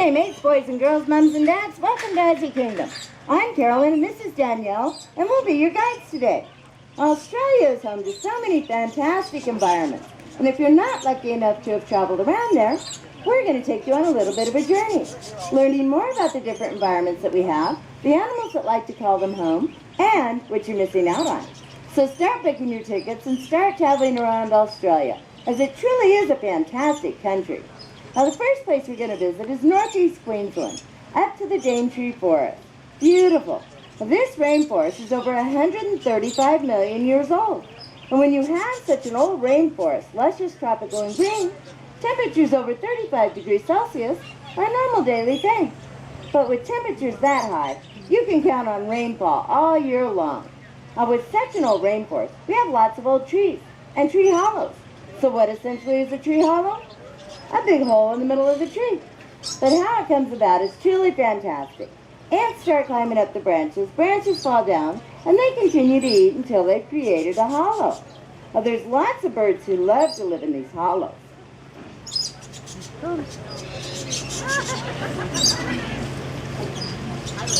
Hey mates, boys and girls, mums and dads, welcome to Aussie Kingdom. I'm Carolyn and this is Danielle, and we'll be your guides today. Australia is home to so many fantastic environments, and if you're not lucky enough to have traveled around there, we're going to take you on a little bit of a journey, learning more about the different environments that we have, the animals that like to call them home, and what you're missing out on. So start booking your tickets and start traveling around Australia, as it truly is a fantastic country. Now the first place we're going to visit is northeast Queensland, up to the Daintree Forest. Beautiful. Now, this rainforest is over 135 million years old. And when you have such an old rainforest, luscious, tropical, and green, temperatures over 35 degrees Celsius are a normal daily thing. But with temperatures that high, you can count on rainfall all year long. Now with such an old rainforest, we have lots of old trees and tree hollows. So what essentially is a tree hollow? A big hole in the middle of the tree. But how it comes about is truly fantastic. Ants start climbing up the branches fall down, and they continue to eat until they've created a hollow. Now there's lots of birds who love to live in these hollows.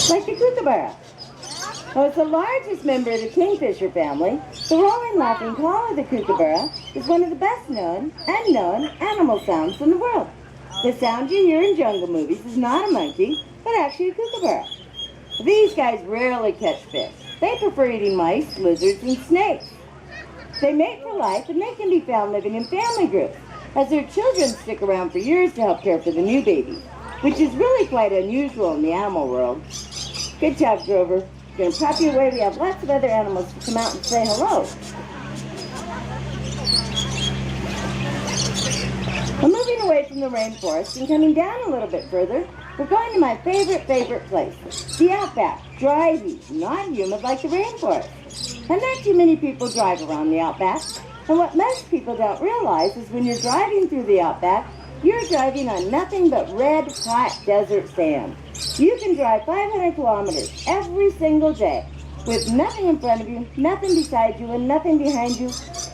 Like the kookaburra. Well, it's the largest member of the kingfisher family. The rolling, laughing call of the kookaburra is one of the best known, unknown animal sounds in the world. The sound you hear in jungle movies is not a monkey, but actually a kookaburra. These guys rarely catch fish. They prefer eating mice, lizards, and snakes. They mate for life, and they can be found living in family groups, as their children stick around for years to help care for the new babies, which is really quite unusual in the animal world. Good job, Grover. Going to prop you away. We have lots of other animals to come out and say hello. Well, moving away from the rainforest and coming down a little bit further, we're going to my favorite place, the outback, dry heat, not humid like the rainforest. And not too many people drive around the outback. And what most people don't realize is when you're driving through the outback, you're driving on nothing but red, hot desert sand. You can drive 500 kilometers every single day with nothing in front of you, nothing beside you, and nothing behind you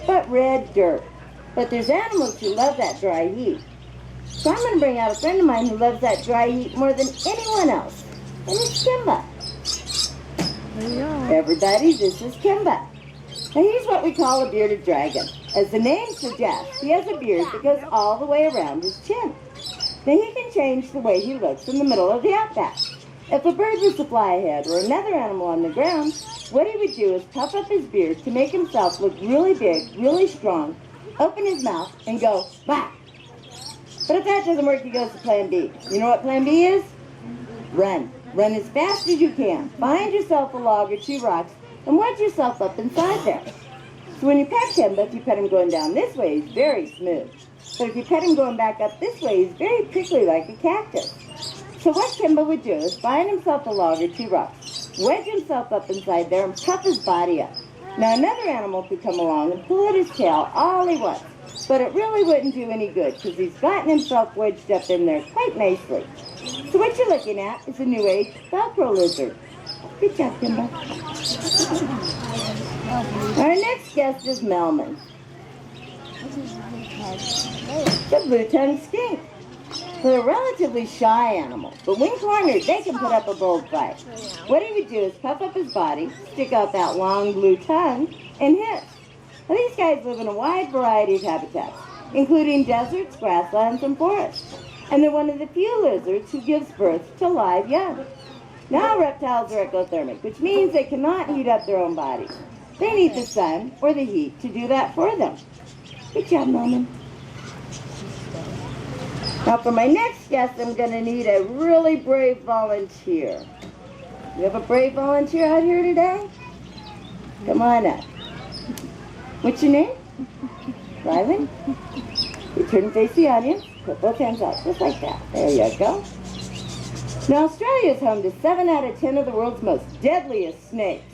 but red dirt. But there's animals who love that dry heat. So I'm going to bring out a friend of mine who loves that dry heat more than anyone else. And it's Kimba. Everybody, this is Kimba. Now he's what we call a bearded dragon. As the name suggests, he has a beard that goes all the way around his chin. Now he can change the way he looks in the middle of the outback. If a bird was to fly ahead or another animal on the ground, what he would do is puff up his beard to make himself look really big, really strong, open his mouth, and go, bah! But if that doesn't work, he goes to plan B. You know what plan B is? Run. Run as fast as you can. Find yourself a log or two rocks and wedge yourself up inside there. So when you pet him, if you pet him going down this way, he's very smooth. But if you pet him going back up this way, he's very prickly like a cactus. So what Kimba would do is find himself a log or two rocks, wedge himself up inside there, and puff his body up. Now another animal could come along and pull at his tail all he wants, but it really wouldn't do any good because he's gotten himself wedged up in there quite nicely. So what you're looking at is a new age Velcro lizard. Good job, Kimba. Our next guest is Melman, the blue-tongued skink. They're a relatively shy animal, but when cornered, they can put up a bold fight. What he would do is puff up his body, stick out that long blue tongue, and hiss. Now, these guys live in a wide variety of habitats, including deserts, grasslands, and forests. And they're one of the few lizards who gives birth to live young. Now, reptiles are ectothermic, which means they cannot heat up their own bodies. They need the sun or the heat to do that for them. Good job, Norman. Now for my next guest, I'm going to need a really brave volunteer. You have a brave volunteer out here today? Come on up. What's your name? Rylan? You turn and face the audience. Put both hands out, just like that. There you go. Now Australia is home to 7 out of 10 of the world's most deadliest snakes.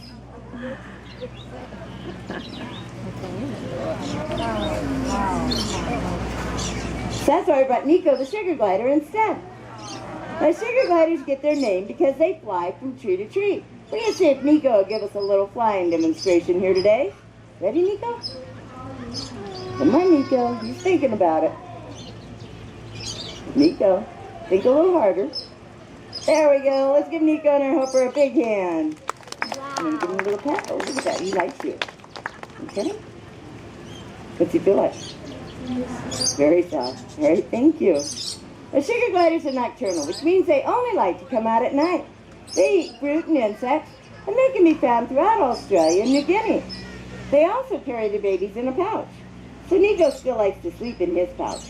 So that's why I brought Nico the sugar glider instead. Now sugar gliders get their name because they fly from tree to tree. We're going to see if Nico will give us a little flying demonstration here today. Ready, Nico? Come on, Nico. He's thinking about it. Nico. Think a little harder. There we go. Let's give Nico and our helper a big hand. I'm going to give him a little pat. Oh, look at that. He likes you. Okay? What's he feel like? Very soft. All right, thank you. The sugar gliders are nocturnal, which means they only like to come out at night. They eat fruit and insects, and they can be found throughout Australia and New Guinea. They also carry their babies in a pouch. So Nico still likes to sleep in his pouch.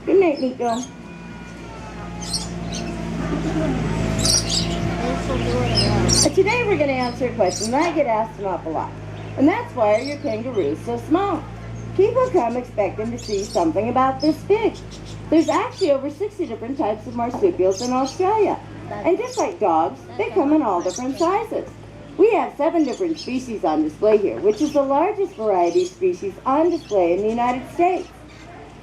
Good night, Nico. Today we're going to answer a question that I get asked an awful lot. And that's, why are your kangaroos so small? People come expecting to see something about this big. There's actually over 60 different types of marsupials in Australia. And just like dogs, they come in all different sizes. We have 7 different species on display here, which is the largest variety of species on display in the United States.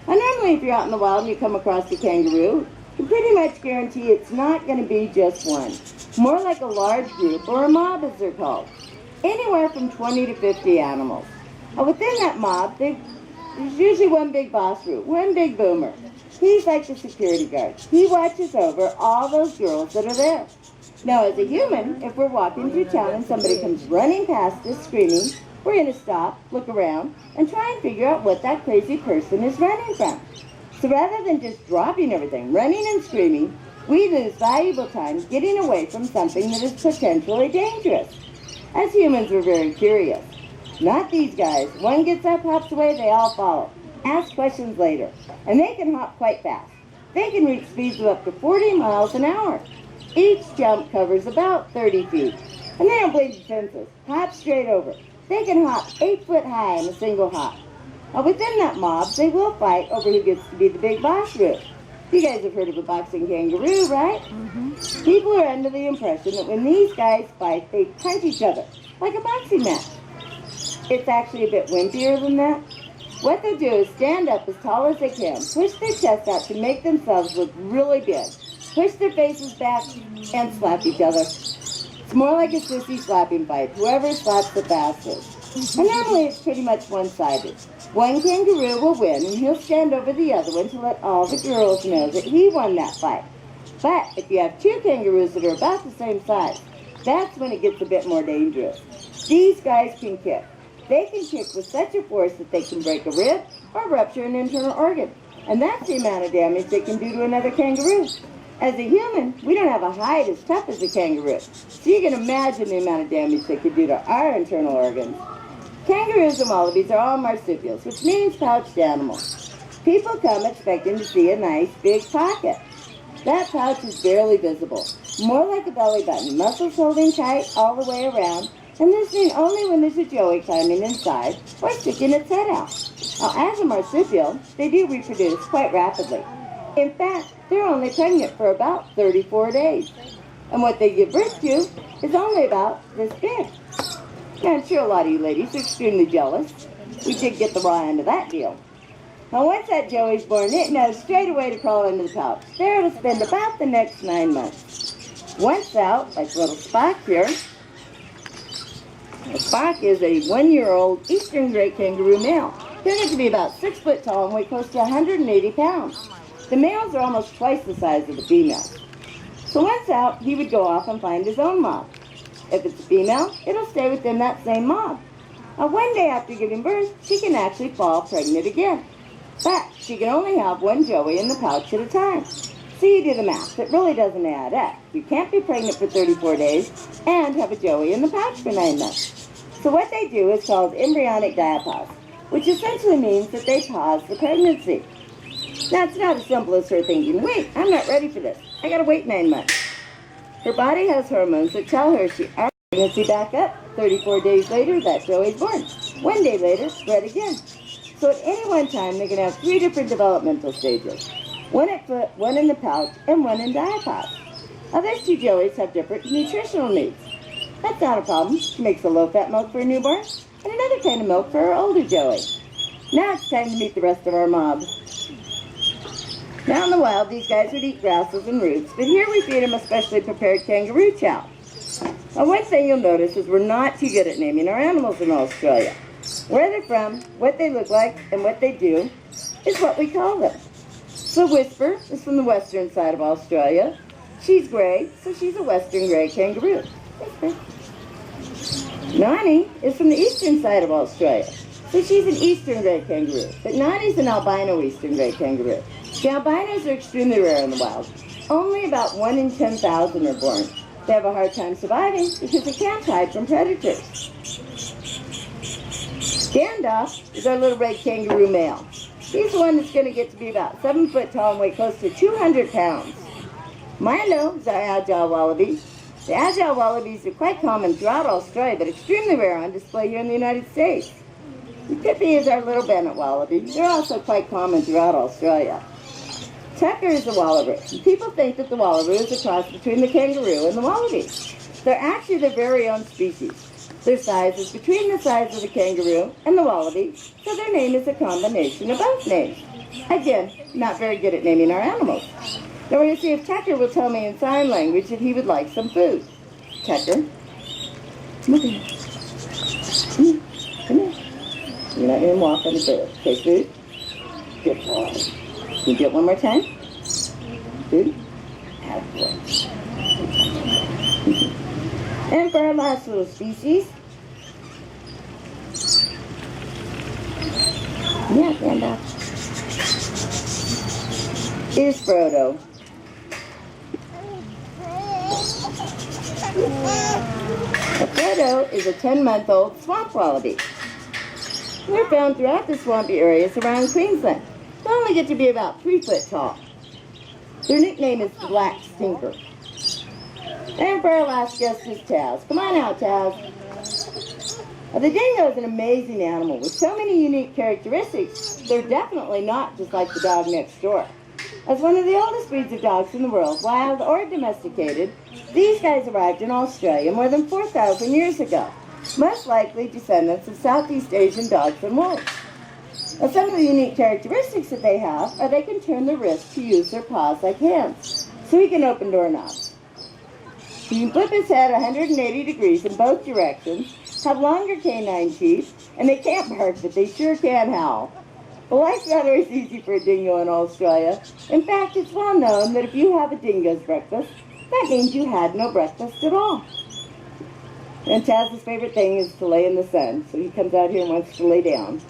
And normally if you're out in the wild and you come across a kangaroo, you pretty much guarantee it's not going to be just one. More like a large group, or a mob as they're called. Anywhere from 20 to 50 animals. Within that mob, there's usually one big boss root, one big boomer. He's like the security guard. He watches over all those girls that are there. Now, as a human, if we're walking through town and somebody comes running past us screaming, we're going to stop, look around, and try and figure out what that crazy person is running from. So rather than just dropping everything, running and screaming, we lose valuable time getting away from something that is potentially dangerous. As humans, we're very curious. Not these guys. One gets up, hops away, they all follow. Ask questions later. And they can hop quite fast. They can reach speeds of up to 40 miles an hour. Each jump covers about 30 feet. And they don't blink the fences. Hop straight over. They can hop 8 foot high in a single hop. Now within that mob, they will fight over who gets to be the big boss root. You guys have heard of a boxing kangaroo, right? Mm-hmm. People are under the impression that when these guys fight, they punch each other, like a boxing match. It's actually a bit wimpier than that. What they do is stand up as tall as they can, push their chest out to make themselves look really big, push their faces back, and slap each other. It's more like a sissy slapping fight, whoever slaps the fastest. And normally it's pretty much one-sided. One kangaroo will win, and he'll stand over the other one to let all the girls know that he won that fight. But if you have 2 kangaroos that are about the same size, that's when it gets a bit more dangerous. These guys can kick. They can kick with such a force that they can break a rib or rupture an internal organ. And that's the amount of damage they can do to another kangaroo. As a human, we don't have a hide as tough as a kangaroo. So you can imagine the amount of damage they could do to our internal organs. Kangaroos and wallabies are all marsupials, which means pouched animals. People come expecting to see a nice big pocket. That pouch is barely visible, more like a belly button, muscles holding tight all the way around, and listening only when there's a joey climbing inside or sticking its head out. Now, as a marsupial, they do reproduce quite rapidly. In fact, they're only pregnant for about 34 days. And what they give birth to is only about this big. Now, I'm sure a lot of you ladies are extremely jealous. We did get the raw end of that deal. Now, once that joey's born, it knows straight away to crawl into the pouch. There it'll spend about the next 9 months. Once out, like little Spock here, Spock is a 1-year-old eastern great kangaroo male. He'll get to be about 6 foot tall and weigh close to 180 pounds. The males are almost twice the size of the females. So once out, he would go off and find his own mob. If it's a female, it'll stay within that same mob. Now, one day after giving birth, she can actually fall pregnant again. But she can only have one joey in the pouch at a time. So you do the math. It really doesn't add up. You can't be pregnant for 34 days and have a joey in the pouch for 9 months. So what they do is called embryonic diapause, which essentially means that they pause the pregnancy. Now, it's not as simple as her thinking, wait, I'm not ready for this. I gotta wait 9 months. Her body has hormones that tell her she arcs pregnancy back up. 34 days later, that joey's born. 1 day later, spread again. So at any one time, they can have 3 different developmental stages. 1 at foot, 1 in the pouch, and 1 in diapause. Now, those 2 joeys have different nutritional needs. That's not a problem. She makes a low-fat milk for a newborn, and another kind of milk for her older joey. Now it's time to meet the rest of our mob. Now in the wild, these guys would eat grasses and roots, but here we feed them a specially prepared kangaroo chow. Now, one thing you'll notice is we're not too good at naming our animals in Australia. Where they're from, what they look like, and what they do is what we call them. The Whisper is from the western side of Australia. She's gray, so she's a western gray kangaroo. Whisper. Nani is from the eastern side of Australia. So she's an eastern gray kangaroo. But Nani's an albino eastern gray kangaroo. The albinos are extremely rare in the wild. Only about 1 in 10,000 are born. They have a hard time surviving because they can't hide from predators. Gandalf is our little red kangaroo male. He's the one that's going to get to be about 7 foot tall and weigh close to 200 pounds. Milo is our agile wallaby. The agile wallabies are quite common throughout Australia, but extremely rare on display here in the United States. Pippi is our little Bennett wallaby. They're also quite common throughout Australia. Tucker is a wallaby. People think that the wallaby is a cross between the kangaroo and the wallaby. They're actually their very own species. Their size is between the size of the kangaroo and the wallaby, so their name is a combination of both names. Again, not very good at naming our animals. Now we're going to see if Tucker will tell me in sign language that he would like some food. Tucker, come here. Come here. You're not going to walk on the bed. Okay, food? Good boy. Can you do it one more time? Food? Good boy. And for our last little species, is Frodo. Frodo is a 10-month-old swamp wallaby. They're found throughout the swampy areas around Queensland. They only get to be about 3 foot tall. Their nickname is the Black Stinker. And for our last guest is Taz. Come on out, Taz. The dingo is an amazing animal with so many unique characteristics. They're definitely not just like the dog next door. As one of the oldest breeds of dogs in the world, wild or domesticated, these guys arrived in Australia more than 4,000 years ago, most likely descendants of Southeast Asian dogs and wolves. Now, some of the unique characteristics that they have are they can turn their wrists to use their paws like hands, so he can open doorknobs. He can flip his head 180 degrees in both directions, have longer canine teeth, and they can't bark, but they sure can howl. Well, life's not always easy for a dingo in Australia. In fact, it's well known that if you have a dingo's breakfast, that means you had no breakfast at all. And Taz's favorite thing is to lay in the sun, so he comes out here and wants to lay down.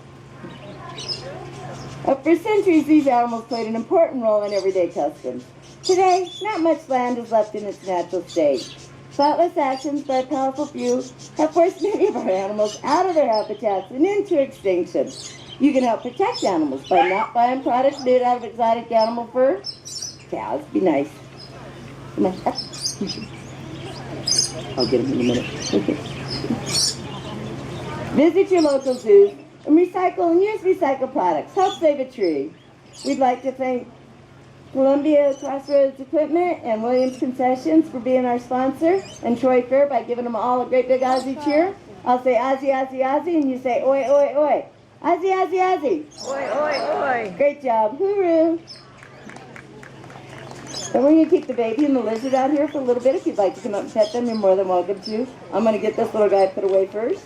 For centuries, these animals played an important role in everyday customs. Today, not much land is left in its natural state. Thoughtless actions by a powerful few have forced many of our animals out of their habitats and into extinction. You can help protect animals by not buying products made out of exotic animal fur. Cows, be nice. Come on. I'll get them in a minute. Visit your local zoos and recycle and use recycled products. Help save a tree. We'd like to thank Columbia Crossroads Equipment and Williams Concessions for being our sponsor, and Troy Fair by giving them all a great big Aussie cheer. I'll say Aussie, Aussie, Aussie, and you say oi, oi, oi. Aussie, Aussie, Aussie. Oi, oi, oi. Great job. Hooroo. And we're going to keep the baby and the lizard out here for a little bit. If you'd like to come up and pet them, you're more than welcome to. I'm going to get this little guy put away first.